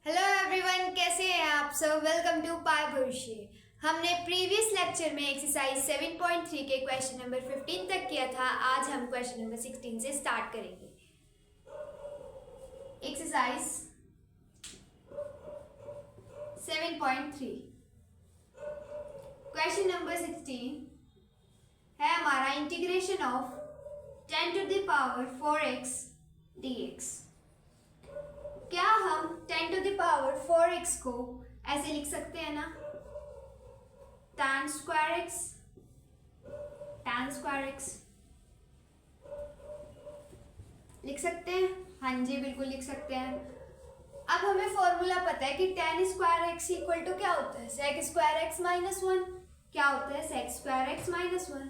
Hello everyone, कैसे हैं आप सब। वेलकम टू पाय भविष्य। हमने प्रीवियस लेक्चर में एक्सरसाइज 7.3 के क्वेश्चन नंबर 15 तक किया था। आज हम क्वेश्चन नंबर 16 से स्टार्ट करेंगे। एक्सरसाइज 7.3 क्वेश्चन नंबर 16 है हमारा integration of 10 to the power 4x dx। क्या हम 10 टू द पावर 4x को ऐसे लिख सकते हैं ना, tan स्क्वायर x लिख सकते हैं। हाँ जी, बिल्कुल लिख सकते हैं। अब हमें फॉर्मूला पता है कि tan square x equal to क्या होता है, sec स्क्वायर x माइनस 1। क्या होता है sec square x minus 1,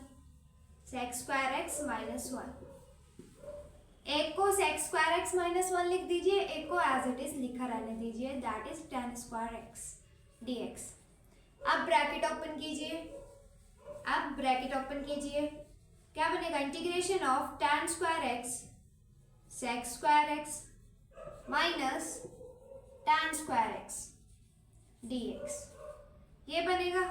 sec square x minus 1। एक को sec स्क्वायर x माइनस 1 लिख दीजिए, एक को एज इट इज लिखा रहने दीजिए, that is tan square x dx। अब ब्रैकेट ओपन कीजिए, क्या बनेगा, integration of tan square x sec square x minus tan square x dx, ये बनेगा।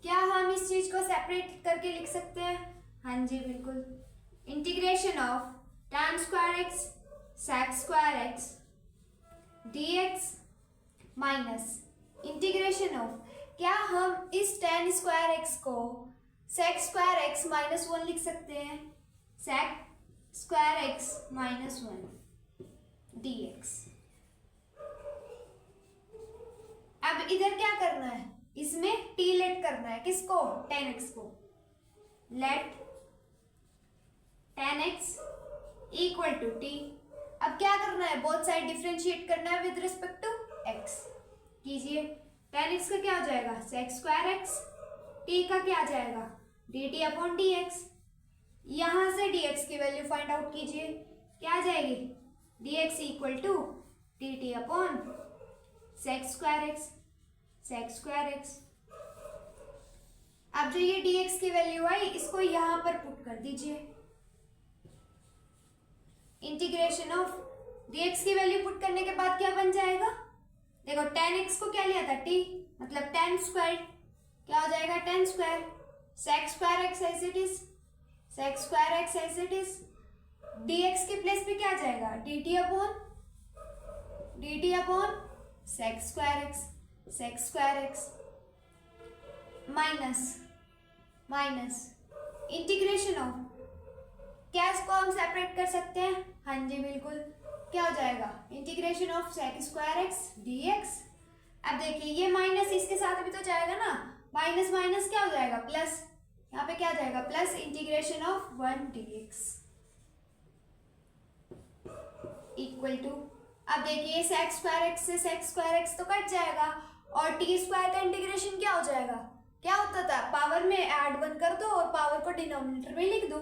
क्या हम इस चीज को सेपरेट करके लिख सकते हैं? हाँ जी, बिल्कुल। Integration of tan square x sec square x dx minus integration of, क्या हम इस tan स्क्वायर x को sec स्क्वायर x माइनस 1 लिख सकते हैं, sec square x minus 1 dx। अब इधर क्या करना है, इसमें t लेट करना है, किसको, tan x को। Let tan x equal to T. अब क्या करना है, बोथ साइड डिफरेंशिएट करना है विद रिस्पेक्ट टू x। कीजिए, tan x का क्या हो जाएगा, sec स्क्वायर x, t का क्या आ जाएगा, dt अपॉन dx। यहां से dx की वैल्यू फाइंड आउट कीजिए, क्या आ जाएगी, dx equal to dt upon sec square x। अब जो ये dx की वैल्यू आई, इसको यहां पर पुट कर दीजिए। इंटीग्रेशन ऑफ dx की वैल्यू पुट करने के बाद क्या बन जाएगा, देखो tan x को क्या लिया था, t, मतलब tan स्क्वायर, क्या हो जाएगा, tan square sec square x as it is, sec square x as it is. dx के प्लेस पे क्या आ जाएगा, dt upon sec square x minus integration of, क्या इसको हम सेपरेट कर सकते हैं? हाँ जी, बिल्कुल। क्या हो जाएगा, integration of sec square x dx। अब देखिए ये माइनस इसके साथ भी तो जाएगा ना, माइनस माइनस क्या हो जाएगा, प्लस, यहाँ पे क्या आ जाएगा, plus integration of 1 dx equal to, अब देखिए sec स्क्वायर x से sec स्क्वायर x तो कट जाएगा, और t स्क्वायर का इंटीग्रेशन क्या हो जाएगा, क्या होता था, पावर में ऐड 1 कर दो और पावर को डिनोमिनेटर में लिख दो।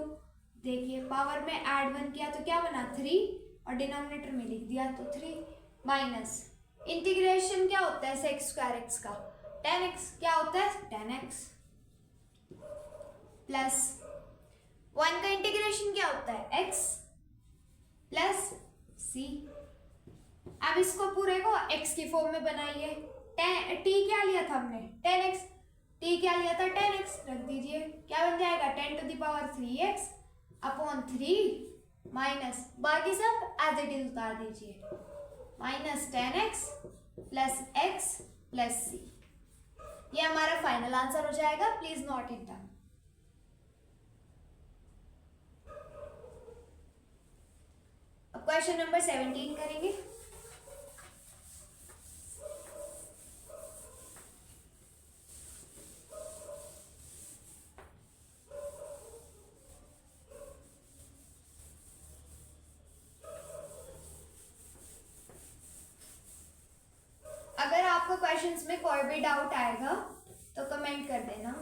देखिए पावर में ऐड 1 किया तो क्या बना, 3, और डिनोमिनेटर में लिख दिया तो 3, माइनस इंटीग्रेशन क्या होता है sec स्क्वायर x का, tan x, क्या होता है tan x, प्लस 1 का इंटीग्रेशन क्या होता है, x प्लस c। अब इसको पूरे को x की फॉर्म में बनाइए। t क्या लिया था हमने, tan x, t क्या लिया था, tan x, रख दीजिए, क्या बन जाएगा, 10 to the power 3x upon 3 minus, बाकी सब एज इट इज उतार दीजिए, minus tan x plus x plus c। ये हमारा फाइनल आंसर हो जाएगा, प्लीज नोट इट डाउन। अब क्वेश्चन नंबर 17 करेंगे। अगर आपको क्वेश्चंस में कोई भी डाउट आएगा तो कमेंट कर देना।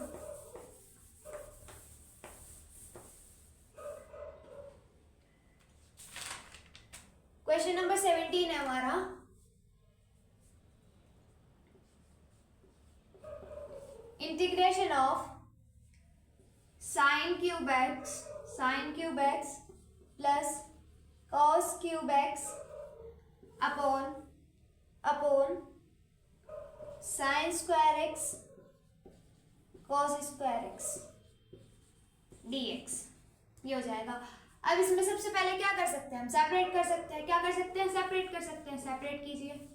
क्वेश्चन नंबर 17 है हमारा, integration of sin cube x plus cos cube x upon sine square X cos square x dx, ये हो जाएगा। अब इसमें सबसे पहले क्या कर सकते हैं हम, सेपरेट कर सकते हैं। क्या कर सकते हैं, सेपरेट कर सकते हैं। सेपरेट कीजिए,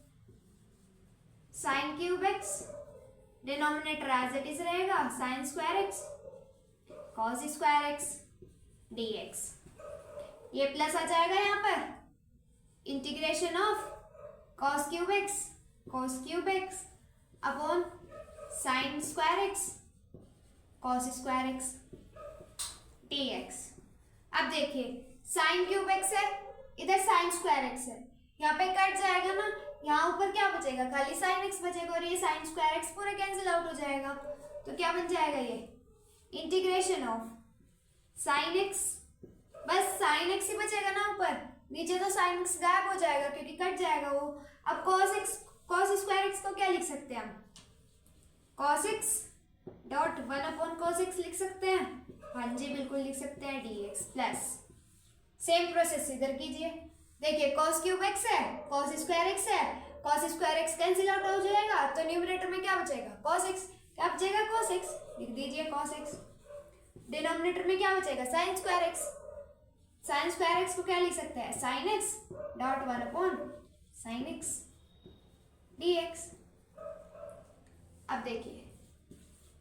sine cube X denominator as it is रहेगा, sine square X cos square x dx, ये प्लस आ जाएगा यहाँ पर, integration of cos cube X upon sine square X cos square x dx। अब देखिए साइन क्यूब एक्स है, इधर साइन स्क्वायर एक्स है, यहाँ पे कट जाएगा ना, यहाँ ऊपर क्या बचेगा, खाली साइन एक्स बचेगा और ये साइन स्क्वायर एक्स पूरा कैंसिल आउट हो जाएगा। तो क्या बन जाएगा, ये इंटीग्रेशन ऑफ साइन एक्स, बस साइन एक्स ही बचेगा ना ऊपर, नीचे तो साइन एक्स गायब हो जाएगा क्योंकि कट जाएगा वो। अब कॉस स्क्वायर एक्स को क्या लिख सकते हैं हम, cos x dot 1/cos x लिख सकते हैं। हाँ जी बिल्कुल लिख सकते हैं, dx प्लस सेम प्रोसेस इधर कीजिए। देखिए cos क्यूब x है, cos स्क्वायर x है, cos square x cancel out हो जाएगा तो न्यूमरेटर में क्या बचेगा, cos x, क्या बचेगा cos x, लिख दीजिए cos x। डिनोमिनेटर में क्या बचेगा, sin square x, sin square x को क्या लिख सकते हैं, sin x dot 1/sin x dx। अब देखिए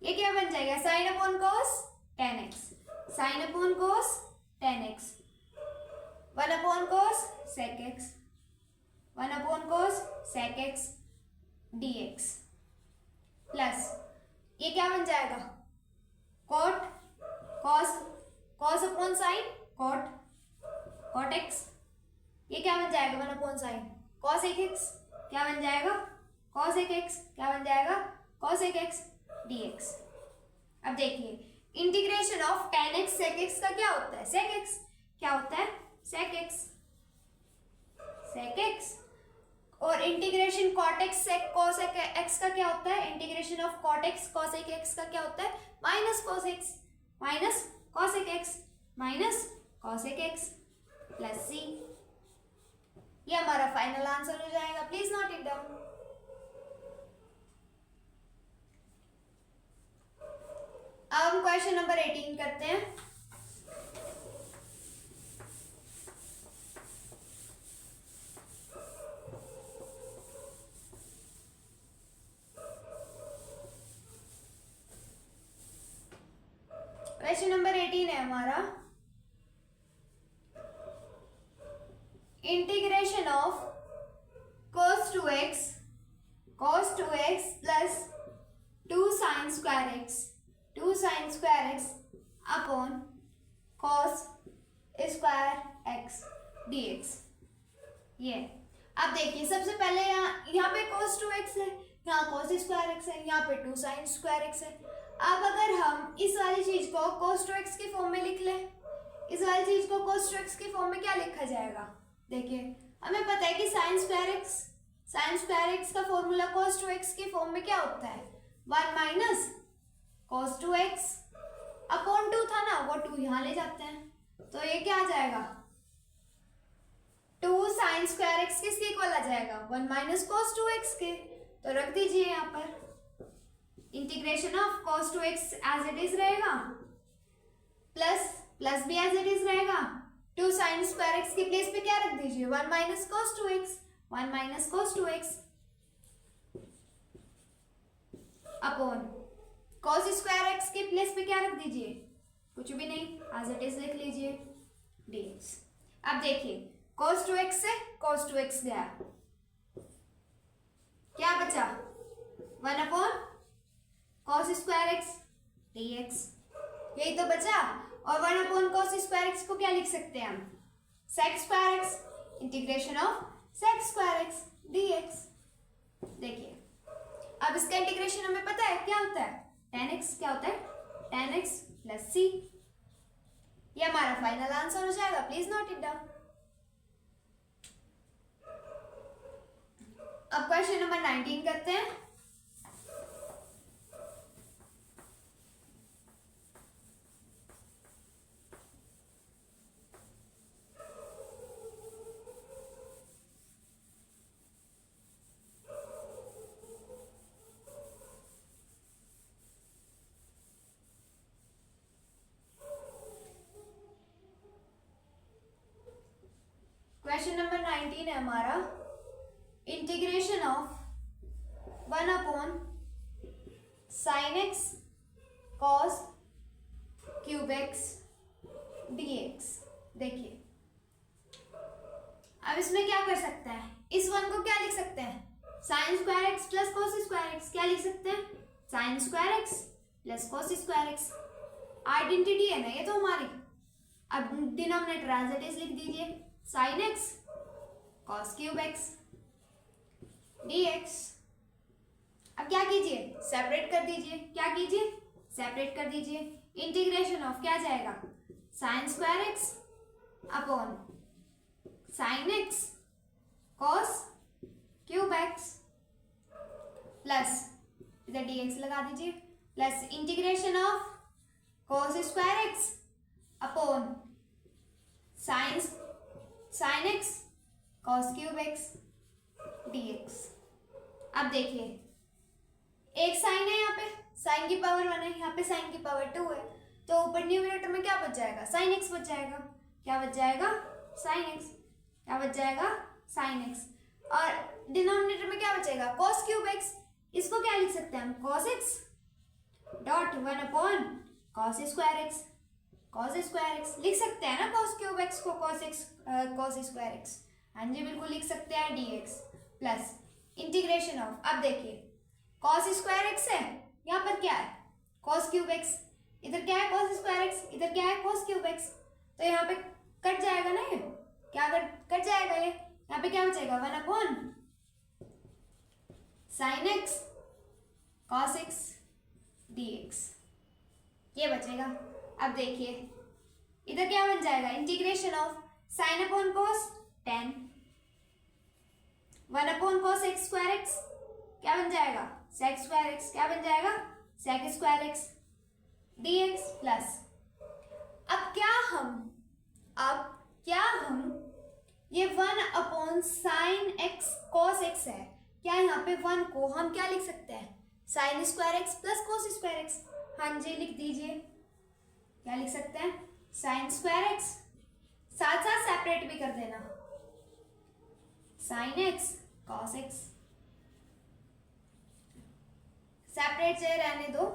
ये क्या बन जाएगा, sine upon cos tan x, sine upon cos tan x, 1/cos sec x, 1/cos sec x dx plus ये क्या बन जाएगा, cot cos upon sine cot x, ये क्या बन जाएगा 1/sin cos x, क्या बन जाएगा cos x, क्या बन जाएगा cos x dx। अब देखिए integration of tan x sec x का क्या होता है, sec x, क्या होता है sec x, और integration cot x sec cos x का क्या होता है, integration of cot x cos x का क्या होता है, minus cos x minus cos x plus c। ये हमारा फाइनल आंसर हो जाएगा, प्लीज नोट इट डाउन। अब हम क्वेश्चन नंबर 18 करते हैं। क्वेश्चन नंबर 18 है हमारा, integration of cos 2x plus 2 sin square x upon cos square x dx। ये अब देखिए सबसे पहले यहाँ पे cos 2x है, यहाँ cos स्क्वायर x है, यहाँ पे 2 sin स्क्वायर x है। अब अगर हम इस वाली चीज को cos 2x की फॉर्म में लिख लें, इस वाली चीज को cos 2x की फॉर्म में क्या लिखा जाएगा, देखिए हमें पता है कि sin स्क्वायर x का फॉर्मूला cos 2x की फॉर्म में क्या होता है, 1 माइनस cos 2x अपॉन 2 था ना, वो 2 यहाँ ले जाते हैं, तो ये क्या आ जाएगा 2 sin स्क्वायर x किसके इक्वल आ जाएगा, 1 माइनस cos 2x के, तो रख दीजिए यहाँ पर integration of cos 2x as it is रहेगा, प्लस भी एज इट इज रहेगा, 2 sin स्क्वायर x के प्लेस पे क्या रख दीजिए, 1 minus cos 2x upon cos square x के प्लेस पे क्या रख दीजिए, कुछ भी नहीं, एज इट इज लिख लीजिए dx। अब देखिए cos 2x से cos 2x गया, क्या बचा 1/cos स्क्वायर x dx, यही तो बचा। और 1/cos स्क्वायर x को क्या लिख सकते हैं हम, sec square x, integration of sec square x dx। देखिए अब इसका इंटीग्रेशन हमें पता है क्या होता है, tan x, क्या होता है tan x प्लस c। ये हमारा फाइनल आंसर हो जाएगा, प्लीज नोट इट डाउन। अब क्वेश्चन नंबर 19 करते हैं। रूटीन है हमारा integration of 1 sin x cos cube x dx। देखिए अब इसमें क्या कर सकते हैं, इस वन को क्या लिख सकते हैं, sign square x plus cos square x. क्या लिख सकते हैं, sign square x plus cos square x. Identity है ना ये तो हमारी। अब डिनोमिनेटर एज इट इज लिख दीजिए, sign x cos cube x dx। अब क्या कीजिए, सेपरेट कर दीजिए। क्या कीजिए, सेपरेट कर दीजिए। इंटीग्रेशन ऑफ क्या जाएगा, sign square x upon sine x cos cube x plus इधर dx लगा दीजिए, plus integration of cos square x upon sine x cos cube x dx। अब देखिए एक साइन है, यहाँ पे साइन की पावर 1 है, यहाँ पे साइन की पावर 2 है, तो ऊपर न्यूमरेटर में क्या बच जाएगा, साइन एक्स बच जाएगा। क्या बच जाएगा, साइन एक्स। क्या बच जाएगा, साइन एक्स। और डिनोमिनेटर में क्या बचेगा, कॉस क्यूब एक्स। इसको क्या लिख सकते हैं हम, cos x dot 1 upon cos square X. Cos square x लिख सकते हैं ना, कॉस क्यूब एक्स को कॉस स्क्वायर एक्स। हाँ जी बिल्कुल लिख सकते हैं, dx प्लस इंटीग्रेशन ऑफ, अब देखिए कॉस स्क्वायर एक्स है, यहाँ पर क्या है कॉस क्यूब एक्स, इधर क्या है कॉस स्क्वायर एक्स, इधर क्या है कॉस क्यूब एक्स, तो यहाँ पे कट जाएगा ना ये, क्या कट जाएगा ये, यहाँ पे क्या बचेगा 1 upon sine x cos x dx, ये बचेगा। अब देखिए इधर क्या बन जाएगा, integration of sine upon cos tan 1 upon cos x square x, क्या बन जाएगा सेक स्क्वायर एक्स। क्या बन जाएगा, sec square x dx plus अब क्या हम ये 1 upon sine x cos x है, क्या यहाँ पे 1 को हम क्या लिख सकते हैं, sign square x plus cos square x. हाँ जी लिख दीजिए, क्या लिख सकते हैं, साइन स्क्वायर एक्स, साथ साथ सेपरेट भी कर देना, sign x cos x. Separate से रहने दो,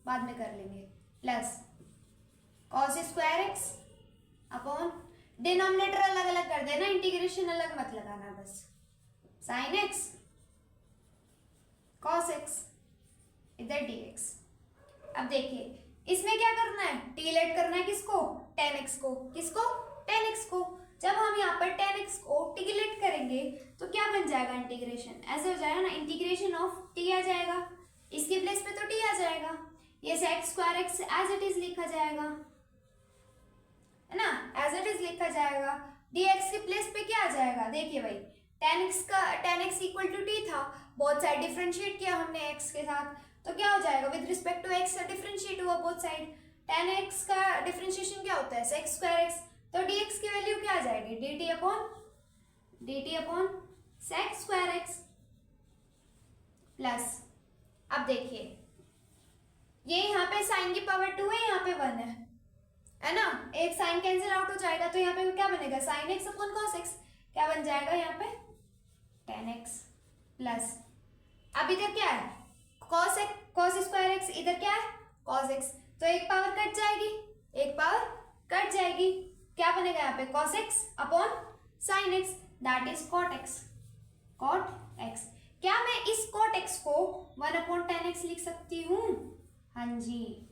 बाद में कर लेंगे, plus cos square x upon denominator अलग अलग कर देना, इंटीग्रेशन अलग मत लगाना, बस साइन एक्स कॉस एक्स इधर dx। अब देखिए इसमें क्या करना है, टीलेट करना है किसको, tan x को। किसको, tan x को। जब हम यहाँ पर tan x को टीलेट करेंगे तो क्या बन जाएगा, इंटीग्रेशन ऐसे हो जाएगा ना, इंटीग्रेशन ऑफ t आ जाएगा, इसके प्लेस पे तो t आ जाएगा, ये sec square x as it is लिखा जाएगा, है ना, एज इट इज लिखा जाएगा। dx के प्लेस पे क्या आ जाएगा, देखिए भाई tan x equal to t था, बोथ साइड डिफरेंशिएट किया हमने x के साथ, तो क्या हो जाएगा, with respect to x differentiate हुआ बोथ साइड, tan x का डिफरेंशिएशन क्या होता है, sec स्क्वायर x, तो dx की वैल्यू क्या आ जाएगी, dt upon sec square x plus, अब देखिए ये यहाँ पे साइन की पावर 2 है, यहाँ पे 1 है ना, एक साइन कैंसिल आउट हो जाएगा, तो यहाँ पे क्या बनेगा, sine x upon cos x. क्या बन जाएगा यहाँ पे, tan x प्लस, अब इधर क्या है कॉस स्क्वायर एक्स, इधर क्या है कॉस एक्स, तो एक पावर कट जाएगी, क्या बनेगा यहाँ पे cos x upon sine x, that is cot x. क्या मैं इस कॉट एक्स को 1 अपॉन tan x लिख सकती हूँ, हाँ जी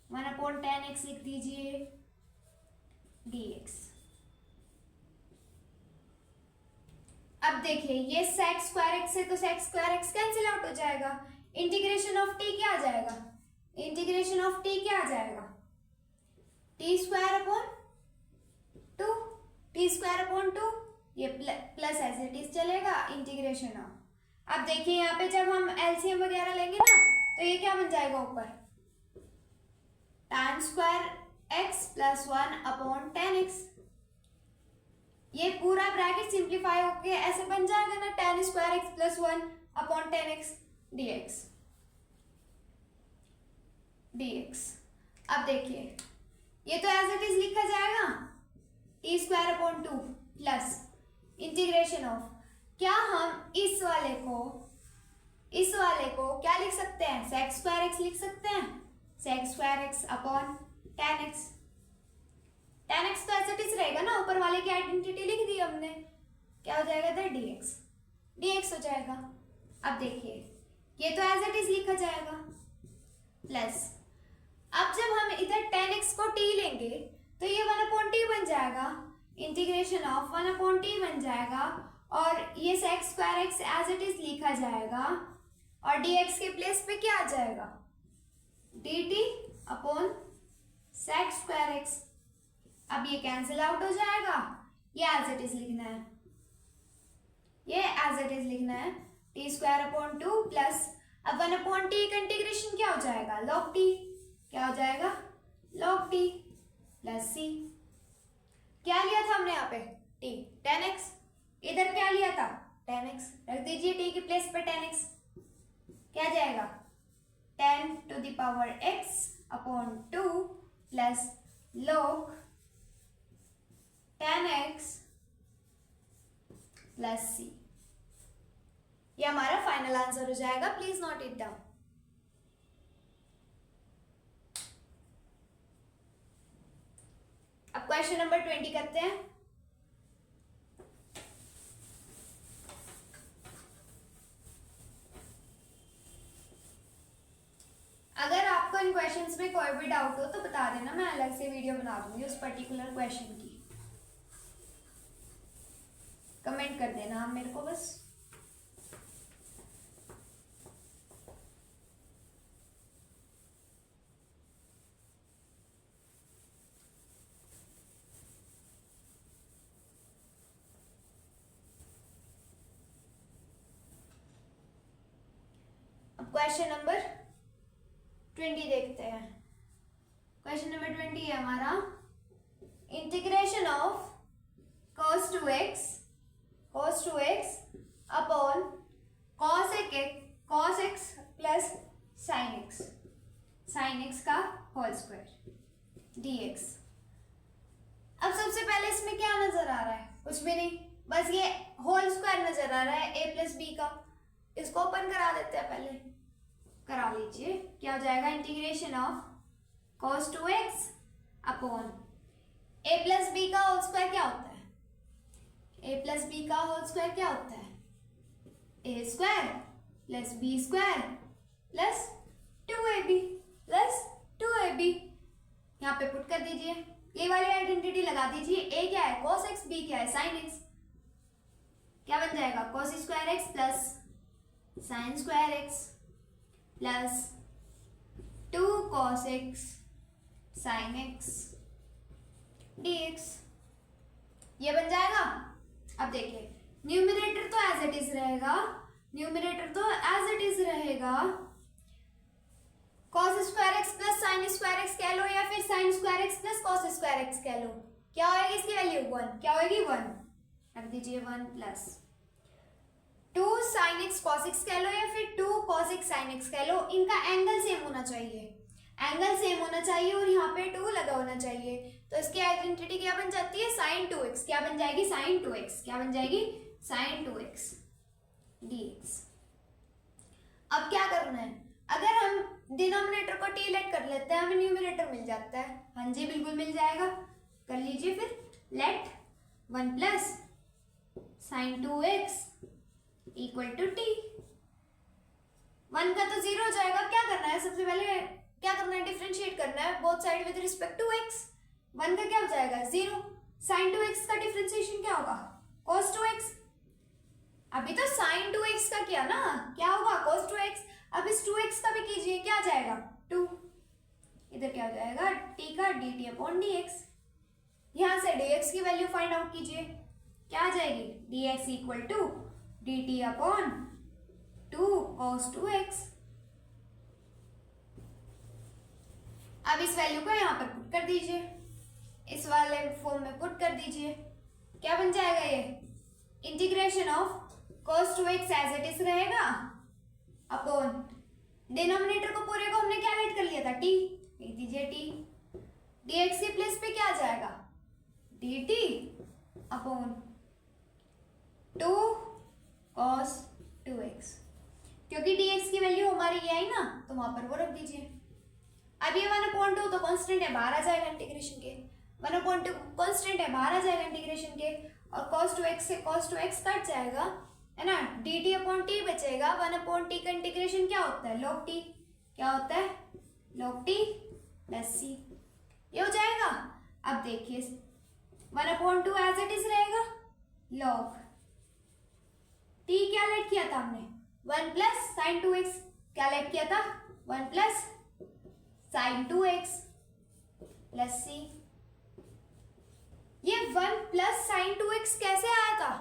1 अपॉन tan x लिख दीजिए dx। अब देखिए ये sec स्क्वायर एक्स है, तो sec square x cancel out हो जाएगा, इंटीग्रेशन ऑफ t क्या आ जाएगा, t स्क्वायर अपॉन 2, ये प्लस एज इट इज चलेगा, इंटीग्रेशन ऑफ। अब देखिए यहाँ पे जब हम एलसीएम वगैरह लेंगे ना, तो ये क्या बन जाएगा ऊपर, tan square x plus 1 upon tan x, ये पूरा ब्रैकेट सिंप्लीफाई होके ऐसे बन जाएगा ना, tan square x plus 1 upon tan x dx। अब देखिए ये तो एज इट इज लिखा जाएगा, t square upon 2 plus integration of, क्या हम इस वाले को क्या लिख सकते हैं, sec स्क्वायर एक्स लिख सकते हैं, sec square x upon tan x। tan x तो ऐसे टीज रहेगा ना, ऊपर वाले की आइडेंटिटी लिख दी हमने, क्या हो जाएगा इधर dx हो जाएगा। अब देखिए ये तो एज इट इज लिखा जाएगा, प्लस अब जब हम इधर tan x को t लेंगे तो ये 1/t बन जाएगा, इंटीग्रेशन ऑफ 1/t बन जाएगा, और ये sec square x as it is लिखा जाएगा, और dx के प्लेस पे क्या आ जाएगा, dt upon sec square x। अब ये कैंसिल आउट हो जाएगा, ये एज इट इज लिखना है, टी स्क्वायर अपॉन 2 प्लस, अब 1/t का इंटीग्रेशन क्या हो जाएगा, log t, क्या हो जाएगा log t प्लस c। क्या लिया था हमने यहाँ पे t, tan x, इधर क्या लिया था tan x, रख दीजिए t के प्लेस पे tan x, क्या जाएगा tan to the power x upon 2 plus log tan x plus c। ये हमारा फाइनल आंसर हो जाएगा, प्लीज नोट इट डाउन। अब क्वेश्चन नंबर 20 करते हैं। अगर आपको इन क्वेश्चंस में कोई भी डाउट हो तो बता देना, मैं अलग से वीडियो बना दूंगी उस पर्टिकुलर क्वेश्चन की, कमेंट कर देना आप मेरे को बस। अब क्वेश्चन नंबर 20 देखते हैं। क्वेश्चन नंबर 20 है हमारा, integration of cos 2x upon cos x plus sin x का होल स्क्वायर dx। अब सबसे पहले इसमें क्या नजर आ रहा है, कुछ भी नहीं, बस ये होल स्क्वायर नजर आ रहा है a प्लस बी का, इसको ओपन करा देते हैं, पहले करा लीजिए, क्या हो जाएगा integration of cos 2x upon a plus B का होल स्क्वायर क्या होता है, a प्लस बी का होल स्क्वायर क्या होता है, a square plus B square plus 2ab plus 2ab। यहाँ पे पुट कर दीजिए, ये वाली आइडेंटिटी लगा दीजिए, a क्या है cos x, b क्या है sin x, क्या बन जाएगा cos square x plus sin square x plus 2 cos x sin x dx, ये बन जाएगा। अब देखिए न्यूमरेटर तो एज इट इज रहेगा, cos square x plus sin square x कह लो, या फिर sin square x plus cos square x कह लो, क्या होगी इसकी वैल्यू 1, क्या होगी 1, रख दीजिए 1 plus 2 sin x cos x कह लो, या फिर 2 cos x sin x कह लो, इनका एंगल सेम होना चाहिए, और यहाँ पे 2 लगा होना चाहिए, तो इसकी आइडेंटिटी क्या बन जाती है sin 2x, क्या बन जाएगी sin 2x dx। अब क्या करना है, अगर हम डिनोमिनेटर को t लेट कर लेते हैं, हमें न्यूमरेटर मिल जाता है, हाँ जी बिल्कुल मिल जाएगा, कर लीजिए फिर, let 1 plus sin 2x equal to t, 1 का तो 0 हो जाएगा, क्या करना है सबसे पहले, क्या करना है डिफरेंशिएट करना है both side with respect to x, 1 का क्या हो जाएगा 0, sin 2x का डिफरेंशिएशन क्या होगा cos 2x, अभी तो sin 2x का किया ना, क्या होगा cos 2x, अब इस 2x का भी कीजिए, क्या आ जाएगा 2, इधर क्या हो जाएगा t का dt अपॉन dx, यहां से dx की वैल्यू फाइंड आउट कीजिए, क्या आ जाएगी dx equal to dt upon 2 cos 2x। अब इस वैल्यू को यहाँ पर पुट कर दीजिए, इस वाले फॉर्म में पुट कर दीजिए, क्या बन जाएगा ये integration of cos 2x as it is रहेगा अपॉन डिनोमिनेटर को पूरे को हमने क्या लेट कर लिया था t, लिख दीजिए t, dx के प्लेस पे क्या आ जाएगा dt अपॉन 2 cos 2x, क्योंकि dx की वैल्यू हमारी ये आई ना, तो वहां पर वो रख दीजिए। अब ये 1/2 तो कांस्टेंट है, बाहर आ जाएगा इंटीग्रेशन के। 1/2 कांस्टेंट है, बाहर आ जाएगा इंटीग्रेशन के, और cos 2x से cos 2x कट जाएगा, है ना। dt/t बचेगा। 1/t का इंटीग्रेशन क्या होता है, log t। क्या होता है, log t प्लस c। ये हो जाएगा। अब देखिए 1/2 एज इट इज रहेगा, log t क्या लेट किया था हमने, 1 प्लस साइन 2x। क्या लेट किया था, 1 plus sign 2x plus c। ये 1 प्लस साइन 2x कैसे आया था,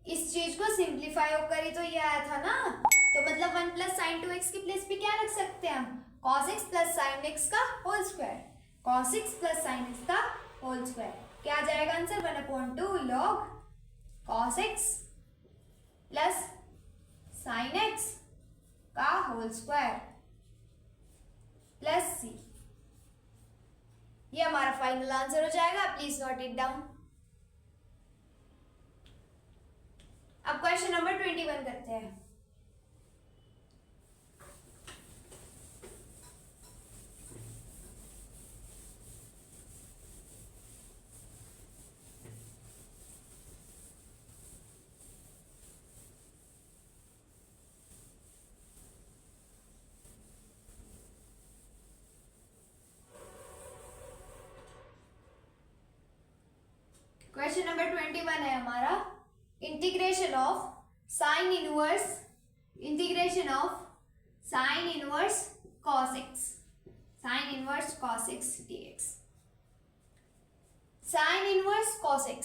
इस चीज को सिंप्लीफाई होकर ही तो ये आया था ना। तो मतलब 1 प्लस साइन 2x की प्लेस पे क्या रख सकते हैं हम, cos x plus sine x का whole square. cos x plus sine x का होल स्क्वायर क्या आ जाएगा answer, 1/2 log cos x plus sine x का होल स्क्वायर प्लस c। ये हमारा फाइनल आंसर हो जाएगा। Please note it down. अब क्वेश्चन नंबर 21 करते हैं। क्वेश्चन नंबर 21 है हमारा, integration of sine inverse cos x, sine inverse cos x dx। Sine inverse cos x,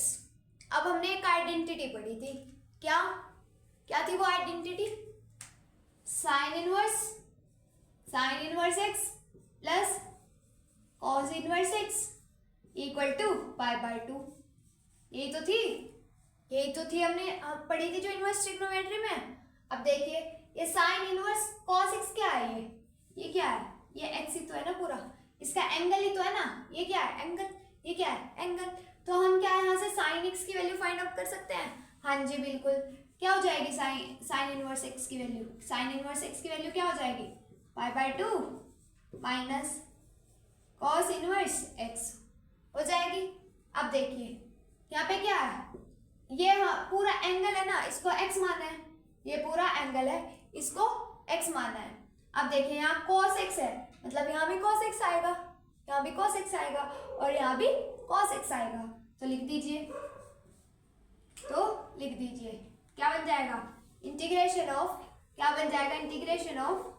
अब हमने एक आइडेंटिटी पढ़ी थी, क्या क्या थी वो identity, sine inverse x plus cos inverse x equal to π/2। यही तो थी हमने पढ़ी थी जो इनवर्स ट्रिग्नोमेट्री में। अब देखिए ये साइन इनवर्स cos x क्या है, ये क्या है, ये x ही तो है ना पूरा, इसका एंगल ही तो है ना, ये क्या है एंगल, ये क्या है एंगल। तो हम क्या है यहाँ से साइन x की वैल्यू फाइंड आउट कर सकते हैं। हाँ जी बिल्कुल, क्या हो जाएगी साइन इनवर्स x की वैल्यू, साइन इनवर्स x की वैल्यू क्या हो जाएगी, π/2 माइनस cos इनवर्स x हो जाएगी। अब देखिए यहाँ पे क्या है, ये पूरा एंगल है ना, इसको x माना है, ये पूरा एंगल है, इसको x माना है। अब देखिए यहाँ cos x है, मतलब यहाँ भी cos x आएगा, यहाँ भी cos x आएगा, और यहाँ भी cos x आएगा। तो लिख दीजिए, क्या बन जाएगा, इंटीग्रेशन ऑफ, क्या बन जाएगा, integration of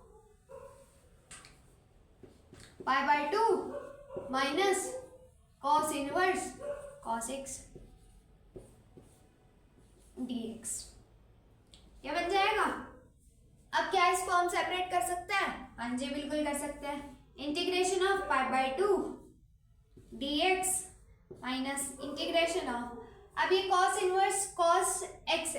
π/2 minus cos inverse cos x dx। क्या बन जाएगा। अब क्या इसको हम सेपरेट कर सकते हैं, हाँ जी बिल्कुल कर सकते हैं। Integration of π/2 dx minus integration of, अब ये cos इनवर्स cos x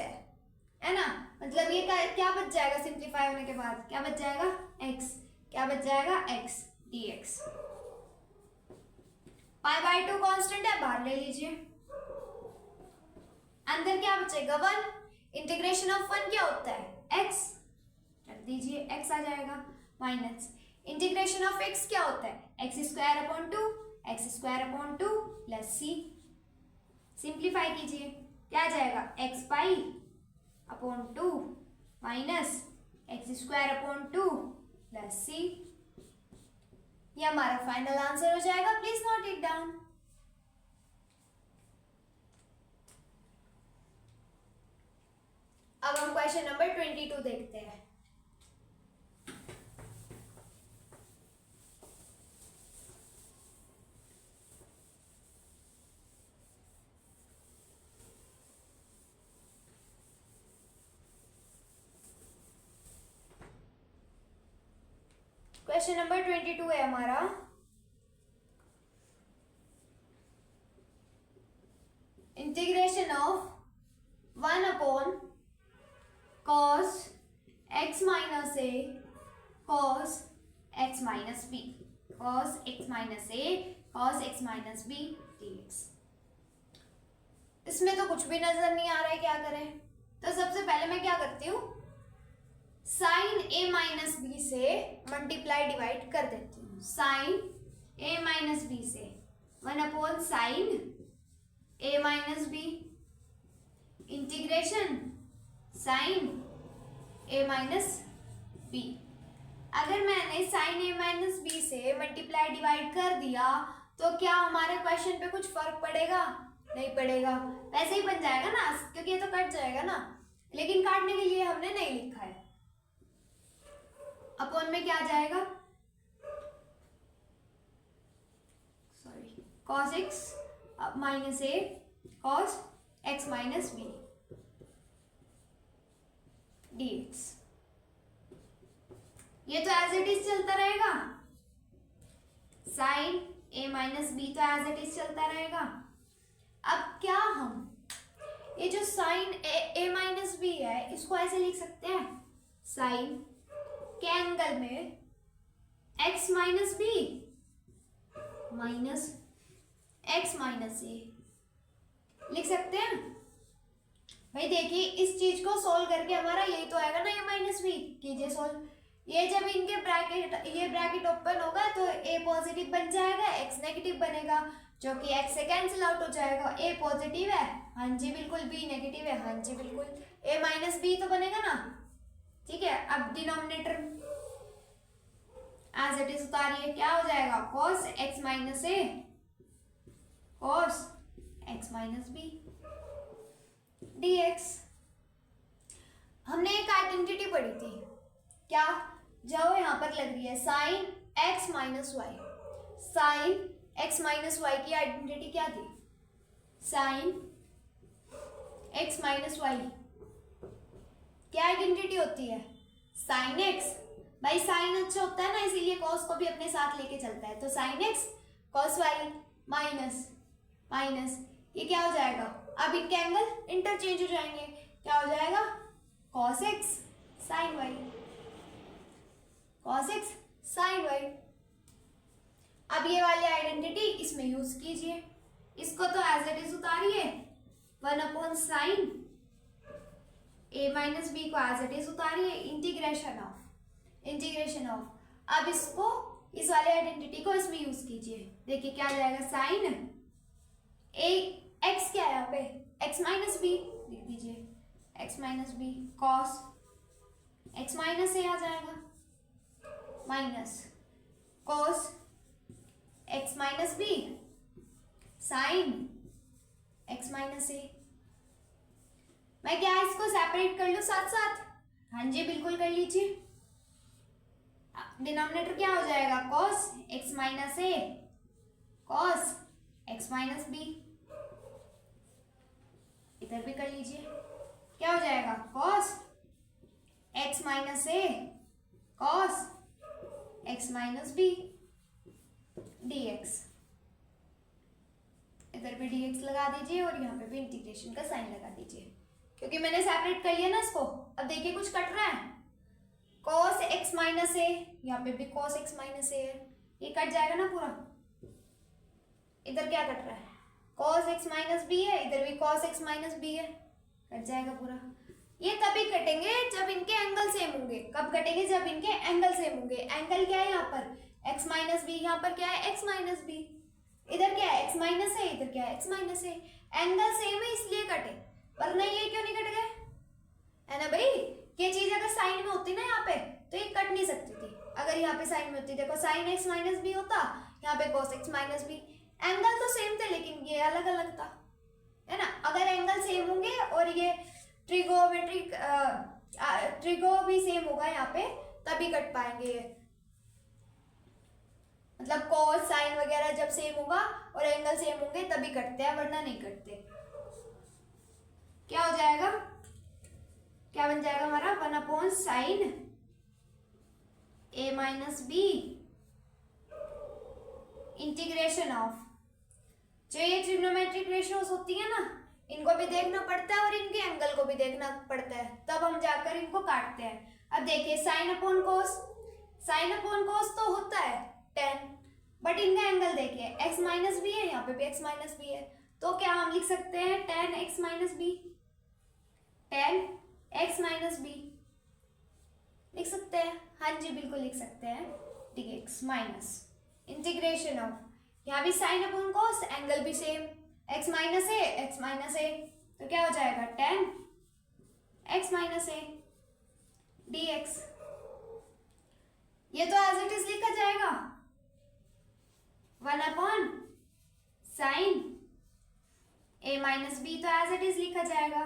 है ना, मतलब ये क्या बच जाएगा, सिंप्लीफाई होने के बाद क्या बच जाएगा, x, क्या बच जाएगा x dx। π/2 कांस्टेंट है, बाहर ले लीजिए, अंदर क्या बचेगा 1, इंटीग्रेशन ऑफ 1 क्या होता है x, रख दीजिए x आ जाएगा, माइनस इंटीग्रेशन ऑफ x क्या होता है x² प्लस c। सिंप्लीफाई कीजिए, क्या आ जाएगा x π/2 minus x² plus c। ये हमारा फाइनल आंसर हो जाएगा। Please note it down. अब हम क्वेश्चन नंबर 22 देखते हैं। क्वेश्चन नंबर 22 है हमारा, integration of 1/cos x minus a cos x minus b cos x minus a cos x minus b dx। इसमें तो कुछ भी नजर नहीं आ रहा है, क्या करें। तो सबसे पहले मैं क्या करती हूँ, साइन ए माइनस बी से मल्टीप्लाई डिवाइड कर देती हूँ। साइन ए माइनस बी से 1 sine A minus B integration sign A minus B. अगर मैंने साइन ए माइनस बी से मल्टीप्लाई डिवाइड कर दिया तो क्या हमारे क्वेश्चन पे कुछ फर्क पड़ेगा? नहीं पड़ेगा, वैसे ही बन जाएगा ना, क्योंकि ये तो कट जाएगा ना। लेकिन काटने के लिए हमने नहीं लिखा है। अपॉन में क्या आ जाएगा, sorry, cos x minus A cos x minus B dx। ये तो एज इट इज चलता रहेगा, साइन ए माइनस बी तो एज इट इज चलता रहेगा। अब क्या हम ये जो साइन ए माइनस बी है इसको ऐसे लिख सकते हैं, साइन के एंगल में x minus B minus x minus A लिख सकते हैं। भाई देखिए, इस चीज को सोल्व करके हमारा यही तो आएगा ना, a माइनस बी। कीजिए सोल्व। ये जब इनके ब्रैकेट ओपन होगा तो a पॉजिटिव बन जाएगा, x नेगेटिव बनेगा, जो कि x से कैंसिल आउट हो जाएगा। a पॉजिटिव है, हाँ जी बिल्कुल, b नेगेटिव है, हाँ जी बिल्कुल, a माइनस बी तो बनेगा ना। ठीक है, अब डिनोमिनेटर एज इट इज उतारिए, क्या हो जाएगा, cos x minus A cos x minus B dx। हमने एक आइडेंटिटी पढ़ी थी, क्या, जो यहाँ पर लग रही है sine x minus Y. Sine x minus Y की आइडेंटिटी क्या थी, साइन x माइनस वाई क्या आइडेंटिटी होती है, साइन x। भाई साइन अच्छा होता है ना, इसीलिए कॉस को भी अपने साथ लेके चलता है। तो sine x cos Y minus minus, ये क्या हो जाएगा, अब इनके एंगल इंटरचेंज हो जाएंगे, क्या हो जाएगा, cos x sine Y, cos x sine Y. अब ये वाली आइडेंटिटी इसमें यूज कीजिए, इसको तो एज इट इज उतारिए, 1 साइन ए माइनस बी को एज इट इज उतारिए, इंटीग्रेशन ऑफ। अब इसको, इस वाले आइडेंटिटी को इसमें यूज कीजिए, देखिए क्या आ जाएगा, साइन ए एक्स क्या है यहाँ पे, एक्स माइनस बी लिख दीजिए, X minus B cos X minus A आ जाएगा, minus cos X minus B sine X minus A. मैं क्या इसको सेपरेट कर लूं साथ साथ, हाँ जी बिल्कुल कर लीजिए। डिनोमिनेटर क्या हो जाएगा, cos X minus A cos X minus B, इधर भी कर लीजिए, क्या हो जाएगा, cos X minus A cos X minus B dx। इधर भी dx लगा दीजिए और यहाँ पे भी इंटीग्रेशन का साइन लगा दीजिए, क्योंकि मैंने सेपरेट कर लिया ना इसको। अब देखिए कुछ कट रहा है, cos x माइनस ए, यहाँ पे भी cos x माइनस ए है, ये कट जाएगा ना पूरा। इधर क्या कट रहा है, cos x माइनस बी है, इधर भी cos x माइनस बी है, कट जाएगा पूरा। ये तभी कटेंगे जब इनके एंगल सेम होंगे। कब कटेंगे, जब इनके एंगल सेम होंगे। एंगल क्या है यहाँ पर, x माइनस बी, यहाँ पर क्या है, x माइनस बी, इधर क्या है, x माइनस है, इधर क्या है, x माइनस है। एंगल सेम है इसलिए कटे, वरना ये क्यों नहीं कट गए, है ना भाई। ये चीज अगर साइन में होती ना यहाँ पे तो ये कट नहीं सकती थी। अगर यहाँ पे साइन में होती, देखो साइन एक्स माइनस बी होता, यहाँ पे cos x minus B, angle तो सेम थे लेकिन ये अलग अलग था, है ना। अगर एंगल सेम होंगे और ये ट्रिगोमेट्रिक ट्रिगो भी सेम होगा यहाँ पे, तभी कट पाएंगे ये। मतलब cos साइन वगैरह जब सेम होगा और एंगल सेम होंगे तभी कटते हैं, वरना नहीं कटते। क्या हो जाएगा, क्या बन जाएगा हमारा, 1 sine A minus B integration of. जो ये ट्रिग्नोमेट्रिक रेशियोज होती है ना, इनको भी देखना पड़ता है और इनके एंगल को भी देखना पड़ता है, तब हम जाकर इनको काटते हैं। अब देखिए साइन अपॉन कोस, साइन अपॉन कोस तो होता है tan, बट इनका एंगल देखिए x माइनस बी है, यहाँ पे भी x माइनस बी है, तो क्या हम लिख सकते हैं tan x minus B. Tan x minus B लिख सकते हैं, हाँ जी बिल्कुल लिख सकते हैं, dx माइनस इंटीग्रेशन ऑफ, यहाँ भी साइन अपॉन कॉस, एंगल भी सेम, x माइनस ए तो क्या हो जाएगा टेन एक्स माइनस ए dx। ये तो एज इट इज लिखा जाएगा, one upon sine A minus B तो एज इट इज लिखा जाएगा।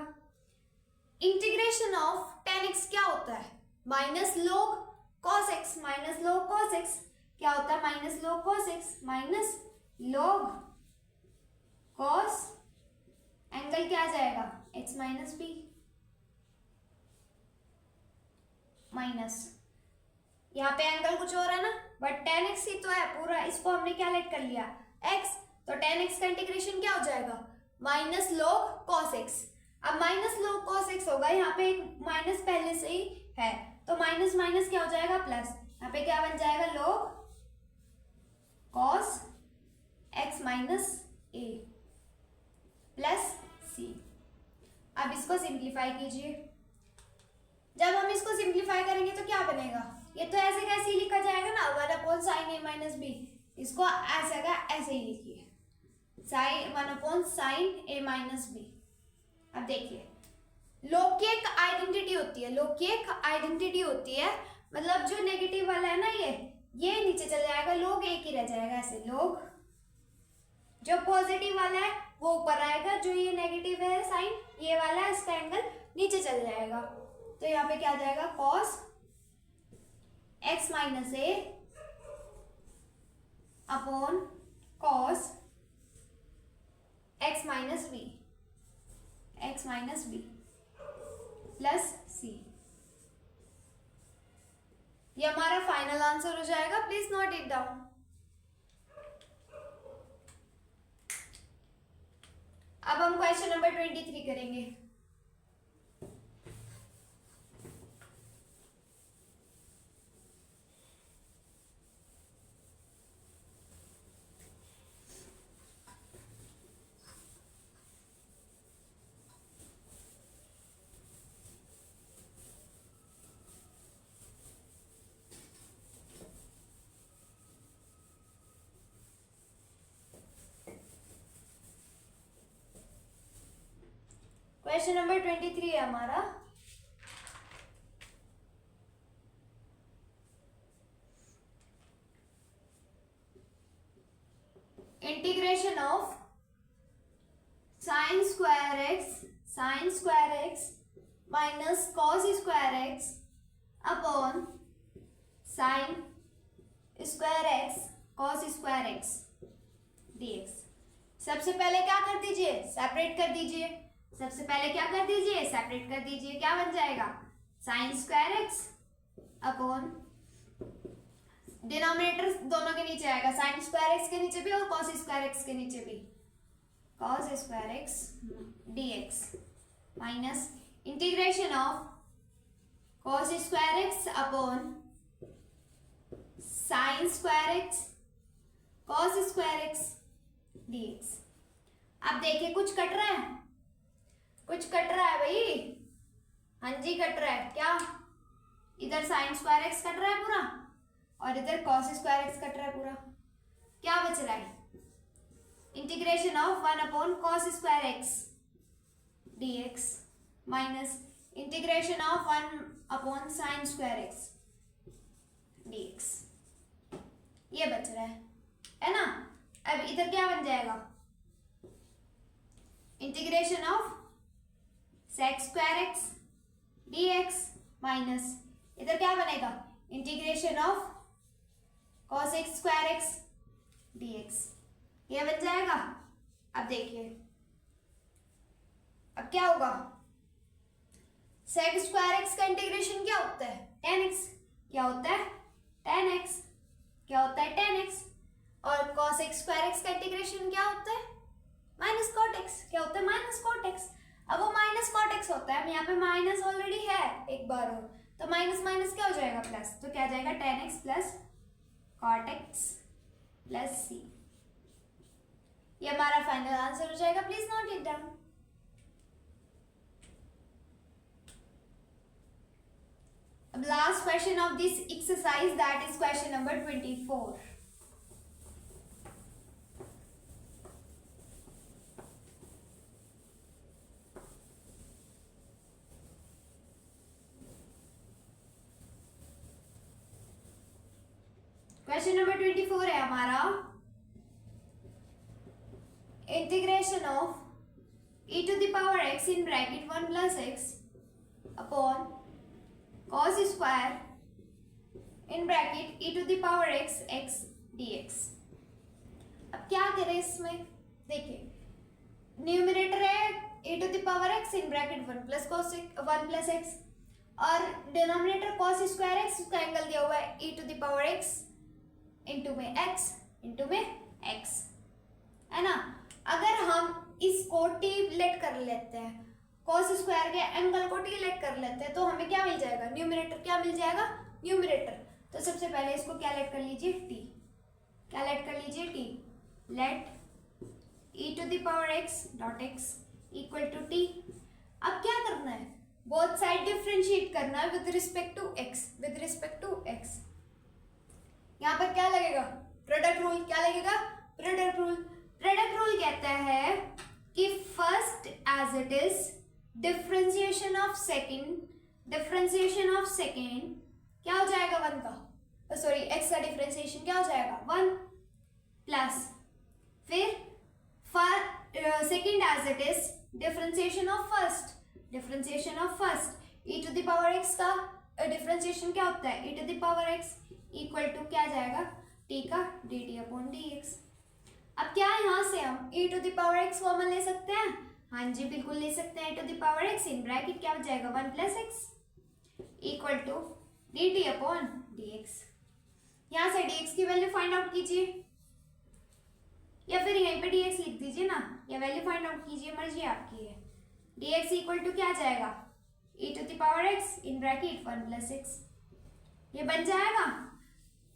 इंटीग्रेशन ऑफ टेन एक्स क्या होता है, माइनस लोग कॉस एक्स, माइनस लोग कॉस एक्स क्या होता है, माइनस लोग कॉस एक्स माइनस लोग कॉस एंगल क्या आ जाएगा एक्स माइनस बी माइनस, यहाँ पे एंगल कुछ और है ना, बट टेन एक्स ही तो है पूरा, इसको हमने क्या लेट कर लिया एक्स, तो टेन एक्स का इंटीग्रेशन क्या हो जाएगा माइनस लोग कॉस एक्स। अब माइनस लोग कॉस एक्स होगा, यहाँ पे एक माइनस पहले से ही है तो माइनस माइनस क्या हो जाएगा प्लस, यहाँ पे क्या बन जाएगा लोग कॉस एक्स माइनस ए प्लस सी। अब इसको सिंप्लीफाई कीजिए, जब हम इसको सिंप्लीफाई करेंगे तो क्या बनेगा, ये तो ऐसे कैसे ही लिखा जाएगा ना, one upon sine A minus B, इसको ऐसे का ऐसे ही लिखिए, sine one upon sine A minus B. अब देखिए लोग की एक आइडेंटिटी होती है, लोग की एक आइडेंटिटी होती है, मतलब जो नेगेटिव वाला है ना ये नीचे चल जाएगा, लोग एक ही रह जाएगा ऐसे, लोग जो पॉजिटिव वाला है वो ऊपर आएगा, जो ये नेगेटिव है साइन ये वाला है इसका एंगल नीचे चल जाएगा, तो यहाँ पे क्या आ जाएगा cos X minus A upon cos X minus B, X minus B plus C. ये हमारा फाइनल आंसर हो जाएगा, प्लीज नोट इट डाउन। अब हम क्वेश्चन नंबर 23 करेंगे। क्वेश्चन नंबर 23 है हमारा, integration of sign square x minus cos square x upon sine square X cos square x dx। सबसे पहले क्या कर दीजिए सेपरेट कर दीजिए, सबसे पहले क्या कर दीजिए सेपरेट कर दीजिए, क्या बन जाएगा sign square x upon, denominator दोनों के नीचे आएगा, साइन स्क्वायर एक्स के नीचे भी और कॉस स्क्वायर एक्स के नीचे भी, cos square x dx minus integration of cos square x upon sine square X cos square x dx। अब देखिए कुछ कट रहा है, कुछ कट रहा है भाई, हाँ जी कट रहा है, क्या इधर साइन स्क्वायर एक्स कट रहा है पूरा और इधर कॉस स्क्वायर एक्स कट रहा है पूरा, क्या बच रहा है integration of one upon cos square x dx minus integration of one upon sine square x dx, ये बच रहा है ना। अब इधर क्या बन जाएगा integration of sec square x dx minus इधर क्या बनेगा integration of cos x square x dx, ये बन जाएगा। अब देखिए अब क्या होगा, सेक स्क्वायर एक्स का इंटीग्रेशन क्या होता है tan x, क्या होता है tan x, क्या होता है tan x, और cos x स्क्वायर x का इंटीग्रेशन क्या होता है माइनस कॉट x, क्या होता है माइनस कॉट x। अब वो माइनस कॉट x होता है, यहाँ पे माइनस ऑलरेडी है एक बार और, तो माइनस माइनस क्या हो जाएगा प्लस, तो क्या जाएगा tan x plus cot x plus c। ये हमारा फाइनल आंसर हो जाएगा, please note it down. last question of this exercise, that is question number 24. Question number 24 है हमारा, integration of e to the power x in bracket 1 plus x upon cos square in bracket e to the power x x dx। अब क्या करें इसमें, देखिए numerator है e to the power x in bracket 1 plus x और denominator cos square x, उसका angle दिया हुआ है e to the power x into में x है ना। अगर हम इसको t लेट कर लेते हैं, cos स्क्वायर के एंगल को t लेट कर लेते हैं, तो हमें क्या मिल जाएगा, न्यूमरेटर क्या मिल जाएगा, न्यूमरेटर। तो सबसे पहले इसको क्या लेट कर लीजिए, t, क्या लेट कर लीजिए, t let e to the power x dot x equal to t। अब क्या करना है, बोथ साइड डिफरेंशिएट करना है विद रिस्पेक्ट टू x। यहाँ पर क्या लगेगा, प्रोडक्ट रूल। क्या लगेगा, प्रोडक्ट रूल कहता है कि first as it is differentiation of second क्या हो जाएगा, 1 का, सॉरी x का डिफरेंशिएशन क्या हो जाएगा, 1 प्लस फिर second as it is differentiation of first e to the power x का डिफरेंशिएशन क्या होता है, e to the power x equal to क्या जाएगा, t का dt अपॉन dx। अब क्या यहाँ से हम e to the power x common ले सकते हैं, हाँ जी बिल्कुल ले सकते हैं। e to the power x in bracket क्या हो जाएगा, 1 plus x equal to dt upon dx। यहाँ से dx की वैल्यू फाइंड आउट कीजिए, या फिर यहीं पे dx लिख दीजिए ना, या वैल्यू फाइंड आउट कीजिए, मर्जी आपकी है। dx इक्वल टू क्या जाएगा, e to the power x in bracket 1 plus x, ये बन जाएगा।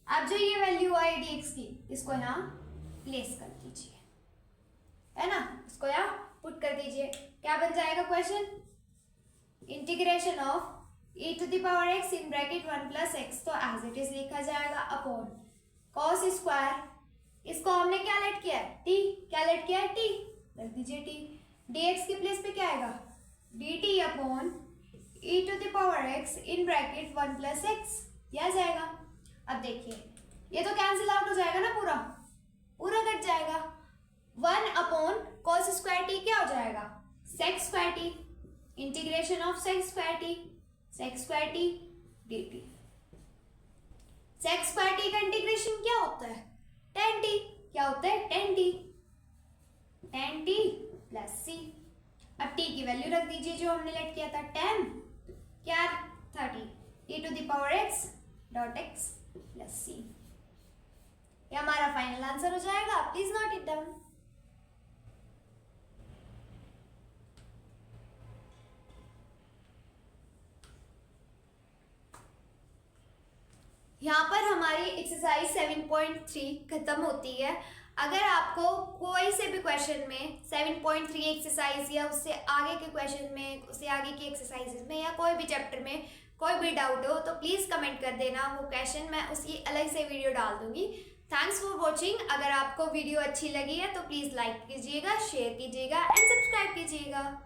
अब जो ये वैल्यू आई dx की, इसको यहाँ प्लेस कर दीजिए, है ना, इसको यहाँ पुट कर दीजिए। क्या बन जाएगा question, integration of e to the power x in bracket 1 plus x, तो एज इट इज लिखा जाएगा अपॉन cos स्क्वायर, इसको हमने क्या लेट किया है, t, क्या लेट किया है, t, रख दीजिए t, dx के प्लेस पे क्या आएगा, dt upon e to the power x in bracket 1 plus x, ये आ जाएगा। अब देखिए ये तो कैंसिल आउट हो जाएगा ना, पूरा कट जाएगा। 1 अपॉन cos स्क्वायर t क्या हो जाएगा, sec square t, integration of sec square t dt। sec square t का इंटीग्रेशन क्या होता है, tan t, क्या होता है, tan t प्लस c। अब t की वैल्यू रख दीजिए जो हमने लेट किया था, tan क्या 30 e to the power x dot x plus c। ये हमारा फाइनल आंसर हो जाएगा, प्लीज नोट इट डाउन। यहाँ पर हमारी एक्सरसाइज 7.3 खत्म होती है। अगर आपको कोई से भी क्वेश्चन में 7.3 एक्सरसाइज या उससे आगे के क्वेश्चन में, उससे आगे की एक्सरसाइजेज में, या कोई भी चैप्टर में कोई भी डाउट हो तो प्लीज़ कमेंट कर देना, वो क्वेश्चन मैं उसकी अलग से वीडियो डाल दूंगी। Thanks for watching. अगर आपको वीडियो अच्छी लगी है तो प्लीज़ लाइक कीजिएगा, शेयर कीजिएगा एंड सब्सक्राइब कीजिएगा।